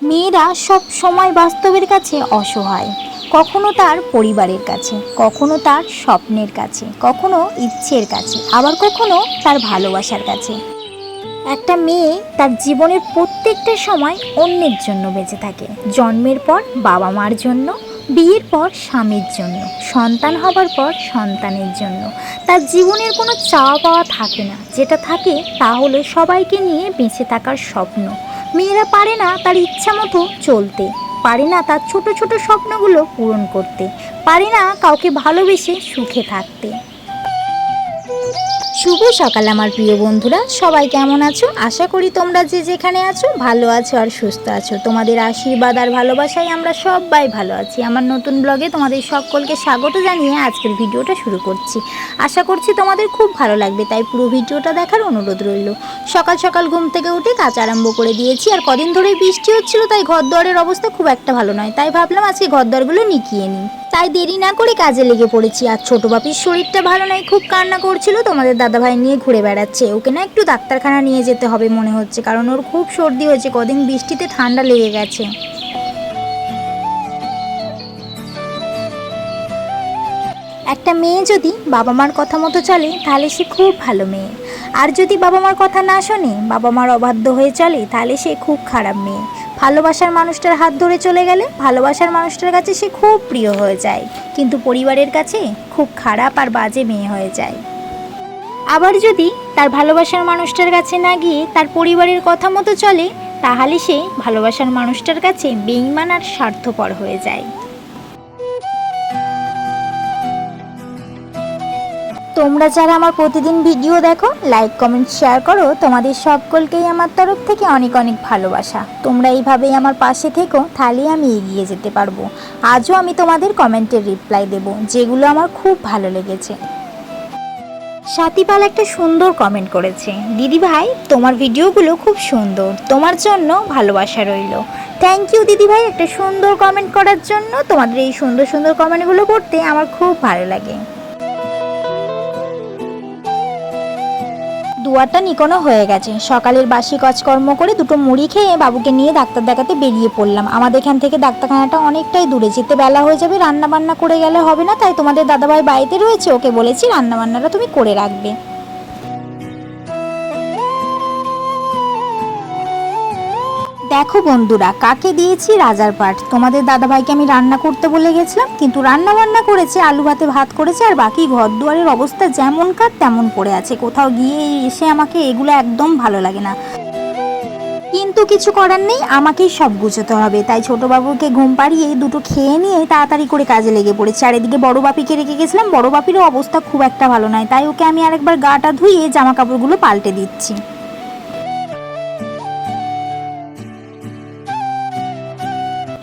মেয়েরা সব সময় বাস্তবের কাছে অসহায়, কখনো তার পরিবারের কাছে, কখনো তার স্বপ্নের কাছে, কখনো ইচ্ছের কাছে, আবার কখনো তার ভালোবাসার কাছে। একটা মেয়ে তার জীবনের প্রত্যেকটা সময় অন্যের জন্য বেঁচে থাকে। জন্মের পর বাবা মার জন্য, বিয়ের পর স্বামীর জন্য, সন্তান হবার পর সন্তানের জন্য। তার জীবনের কোনো চাওয়া পাওয়া থাকে না, যেটা থাকে তা হলো সবাইকে নিয়ে বেঁচে থাকার স্বপ্ন। মেয়েরা পারে না তার ইচ্ছা মতো চলতে, পারে না তার ছোট ছোট স্বপ্নগুলো পূরণ করতে, পারে না কাউকে ভালোবেসে সুখে থাকতে। শুভ সকাল আমার প্রিয় বন্ধুরা, সবাই কেমন আছো? আশা করি তোমরা যে যেখানে আছো ভালো আছো আর সুস্থ আছো। তোমাদের আশীর্বাদ আর ভালোবাসায় আমরা সবাই ভালো আছি। আমার নতুন ব্লগে তোমাদের সকলকে স্বাগত জানিয়ে আজকের ভিডিওটা শুরু করছি। আশা করছি তোমাদের খুব ভালো লাগবে, তাই পুরো ভিডিওটা দেখার অনুরোধ রইল। সকাল সকাল ঘুম থেকে উঠে কাজ আরম্ভ করে দিয়েছি, আর কদিন ধরেই বৃষ্টি হচ্ছিল, তাই ঘরদুয়ারের অবস্থা খুব একটা ভালো নয়। তাই ভাবলাম আজকে ঘরদুয়ারগুলো নিকিয়ে নিই, তাই দেরি না করে কাজে লেগে পড়েছি। আর ছোট বাপির শরীরটা ভালো নয়, খুব কান্না করছিল। তোমাদের দাদাভাই নিয়ে ঘুরে বেড়াচ্ছে, ওকে না একটু ডাক্তারখানা নিয়ে যেতে হবে মনে হচ্ছে, কারণ ওর খুব সর্দি হয়েছে, কদিন বৃষ্টিতে ঠান্ডা লেগে গেছে। একটা মেয়ে যদি বাবা মার কথা মতো চলে তাহলে সে খুব ভালো মেয়ে, আর যদি বাবা মার কথা না শোনে, বাবা মার অবাধ্য হয়ে চলে, তাহলে সে খুব খারাপ মেয়ে। ভালোবাসার মানুষটার হাত ধরে চলে গেলে ভালোবাসার মানুষটার কাছে সে খুব প্রিয় হয়ে যায়, কিন্তু পরিবারের কাছে খুব খারাপ আর বাজে মেয়ে হয়ে যায়। আবার যদি তার ভালোবাসার মানুষটার কাছে না গিয়ে তার পরিবারের কথা মতো চলে, তাহলে সে ভালোবাসার মানুষটার কাছে বেঈমান আর স্বার্থপর হয়ে যায়। তোমরা যারা আমার প্রতিদিন ভিডিও দেখো, লাইক কমেন্ট শেয়ার করো, তোমাদের সকলকেই আমার তরফ থেকে অনেক অনেক ভালোবাসা। তোমরা এইভাবেই আমার পাশে থেকো, তাহলেই আমি এগিয়ে যেতে পারবো। আজও আমি তোমাদের কমেন্টের রিপ্লাই দেব, যেগুলো আমার খুব ভালো লেগেছে। সাথীপাল একটা সুন্দর কমেন্ট করেছে, দিদি ভাই তোমার ভিডিওগুলো খুব সুন্দর, তোমার জন্য ভালোবাসা রইল। থ্যাংক ইউ দিদি ভাই একটা সুন্দর কমেন্ট করার জন্য। তোমাদের এই সুন্দর সুন্দর কমেন্টগুলো পড়তে আমার খুব ভালো লাগে। দুয়ারটা নিকোনো হয়ে গেছে। সকালের বাসি কাজকর্ম করে দুটো মুড়ি খেয়ে বাবুকে নিয়ে ডাক্তার দেখাতে বেরিয়ে পড়লাম। আমাদের এখান থেকে ডাক্তারখানাটা অনেকটাই দূরে, যেতে বেলা হয়ে যাবে, রান্না বান্না করে গেলে হবে না। তাই তোমাদের দাদাভাই বাড়িতে রয়েছে, ওকে বলেছি রান্না বান্নাটা তুমি করে রাখবে। দেখো বন্ধুরা, কাকে দিয়েছি রাজার পাট। তোমাদের দাদাভাইকে আমি রান্না করতে বলে গেছিলাম, কিন্তু রান্না বান্না করেছে, আলু ভাতে ভাত করেছে, আর বাকি ঘর দুয়ারের অবস্থা যেমনকার তেমন পড়ে আছে। কোথাও গিয়ে এসে আমাকে এগুলো একদম ভালো লাগে না, কিন্তু কিছু করার নেই, আমাকেই সব গুছোতে হবে। তাই ছোট বাবুকে ঘুম পাড়িয়ে দুটো খেয়ে নিয়ে তাড়াতাড়ি করে কাজে লেগে পড়েছি। আর এদিকে বড় বাপিকে রেখে গেছিলাম, বড় বাপিরও অবস্থা খুব একটা ভালো নয়, তাই ওকে আমি আরেকবার গাটা ধুইয়ে জামা কাপড়গুলো পাল্টে দিচ্ছি।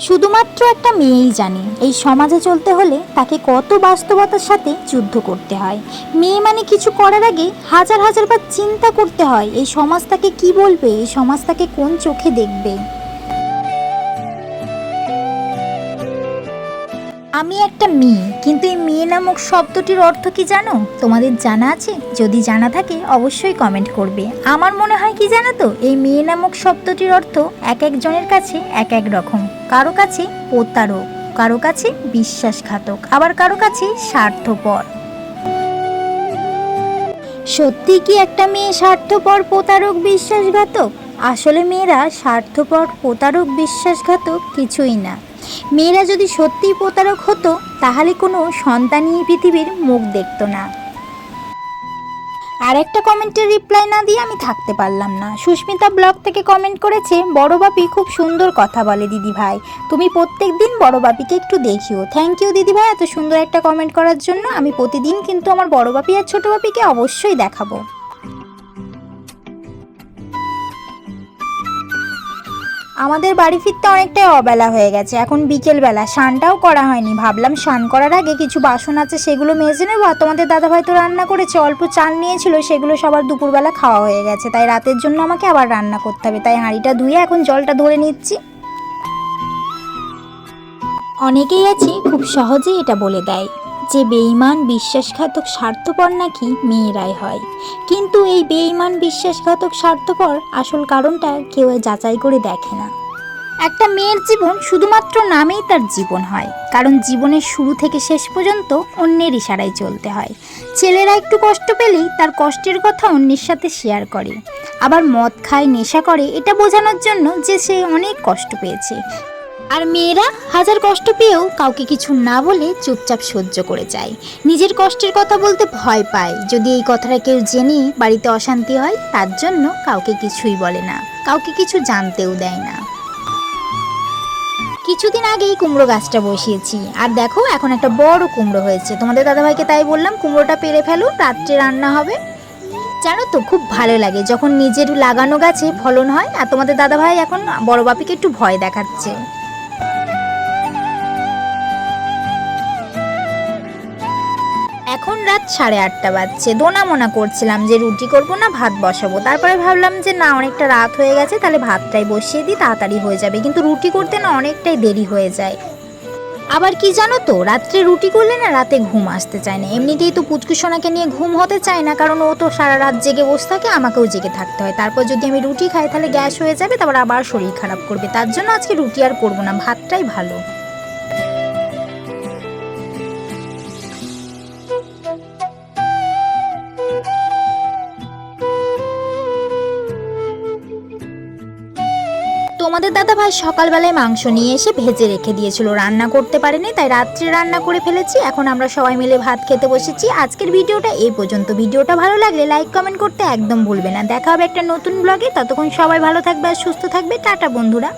শুধুমাত্র একটা মেয়েই জানে এই সমাজে চলতে হলে তাকে কত বাস্তবতার সাথে যুদ্ধ করতে হয়। মেয়ে মানে কিছু করার আগে হাজার হাজার বার চিন্তা করতে হয়, এই সমাজ তাকে কি বলবে, এই সমাজ তাকে কোন চোখে দেখবে। আমি একটা মেয়ে, কিন্তু এই মেয়ে নামক শব্দটির অর্থ কি জানো? তোমাদের জানা আছে? যদি জানা থাকে অবশ্যই কমেন্ট করবে। আমার মনে হয় কি জানো তো, এই মেয়ে নামক শব্দটির অর্থ এক একজনের কাছে এক এক রকম। কারো কাছে প্রতারক, কারো কাছে বিশ্বাসঘাতক, আবার কারো কাছে স্বার্থপর। সত্যি কি একটা মেয়ে স্বার্থপর, প্রতারক, বিশ্বাসঘাতক? আসলে মেয়েরা স্বার্থপর, প্রতারক, বিশ্বাসঘাতক কিছুই না। মেয়েরা যদি সত্যিই প্রতারক হতো, তাহলে কোনো সন্তানই পৃথিবীর মুখ দেখতো না। আর একটা কমেন্টের রিপ্লাই না দিয়ে আমি থাকতে পারলাম না। সুস্মিতা ব্লগ থেকে কমেন্ট করেছে, বড় বাপি খুব সুন্দর কথা বলে দিদি ভাই, তুমি প্রত্যেক দিন বড় বাপিকে একটু দেখিও। থ্যাংক ইউ দিদি ভাই এত সুন্দর একটা কমেন্ট করার জন্য। আমি প্রতিদিন কিন্তু আমার বড় বাপি আর ছোট বাপিকে অবশ্যই দেখাবো। আমাদের বাড়ি ফিরতে অনেকটাই অবেলা হয়ে গেছে, এখন বিকেলবেলা, স্নানটাও করা হয়নি। ভাবলাম স্নান করার আগে কিছু বাসন আছে সেগুলো মেজে নেবো। আর তোমাদের দাদাভাই তো রান্না করেছে, অল্প চাল নিয়েছিল, সেগুলো সবার দুপুরবেলা খাওয়া হয়ে গেছে, তাই রাতের জন্য আমাকে আবার রান্না করতে হবে। তাই হাঁড়িটা ধুয়ে এখন জলটা ধরে নিচ্ছি। অনেকেই আছে খুব সহজেই এটা বলে দেয় যে বেঈমান, বিশ্বাসঘাতক, স্বার্থপর নাকি মেয়েরাই হয়, কিন্তু এই বেঈমান, বিশ্বাসঘাতক, স্বার্থপর আসল কারণটা কেউ যাচাই করে দেখে না। একটা মেয়ের জীবন শুধুমাত্র নামেই তার জীবন হয়, কারণ জীবনের শুরু থেকে শেষ পর্যন্ত অন্যের ইশারায় চলতে হয়। ছেলেরা একটু কষ্ট পেলেই তার কষ্টের কথা অন্যের সাথে শেয়ার করে, আবার মদ খায়, নেশা করে এটা বোঝানোর জন্য যে সে অনেক কষ্ট পেয়েছে। আর মেয়েরা হাজার কষ্ট পেয়েও কাউকে কিছু না বলে চুপচাপ সহ্য করে যায়, নিজের কষ্টের কথা বলতে ভয় পায়। যদি এই কথাটা কেউ জেনে বাড়িতে অশান্তি হয়, তার জন্য কাউকে কিছুই বলে না, কাউকে কিছু জানতেও দেয় না। কিছুদিন আগেই কুমড়ো গাছটা বসিয়েছি, আর দেখো এখন একটা বড় কুমড়ো হয়েছে। তোমাদের দাদাভাইকে তাই বললাম কুমড়োটা পেরে ফেলো, রাত্রে রান্না হবে। জানো তো খুব ভালো লাগে যখন নিজের লাগানো গাছে ফলন হয়। আর তোমাদের দাদাভাই এখন বড় বাপিকে একটু ভয় দেখাচ্ছে। এখন রাত 8:30 বাজছে। দোনা মোনা করছিলাম যে রুটি করব না ভাত বসাবো, তারপরে ভাবলাম যে না অনেকটা রাত হয়ে গেছে, তাহলে ভাতটাই বসিয়ে দিই, তাড়াতাড়ি হয়ে যাবে। কিন্তু রুটি করতে না অনেকটাই দেরি হয়ে যায়। আবার কি জানো তো, রাত্রে রুটি করলে না রাতে ঘুম আসতে চায় না। এমনিতেই তো পুচকু সোনাকে নিয়ে ঘুম হতে চায় না, কারণ ও তো সারা রাত জেগে বসে থাকে, আমাকেও জেগে থাকতে হয়। তারপর যদি আমি রুটি খাই তাহলে গ্যাস হয়ে যাবে, তারপর আবার শরীর খারাপ করবে। তার জন্য আজকে রুটি আর করবো না, ভাতটাই ভালো। তোমাদের দাদাভাই সকালবেলায় মাংস নিয়ে এসে ভেজে রেখে দিয়েছিল, রান্না করতে পারেনি, তাই রাত্রে রান্না করে ফেলেছি। এখন আমরা সবাই মিলে ভাত খেতে বসেছি। আজকের ভিডিওটা এই পর্যন্ত। ভিডিওটা ভালো লাগলে লাইক কমেন্ট করতে একদম ভুলবে না। দেখা হবে একটা নতুন ব্লগে, ততক্ষণ সবাই ভালো থাকবে আর সুস্থ থাকবে। টাটা বন্ধুরা।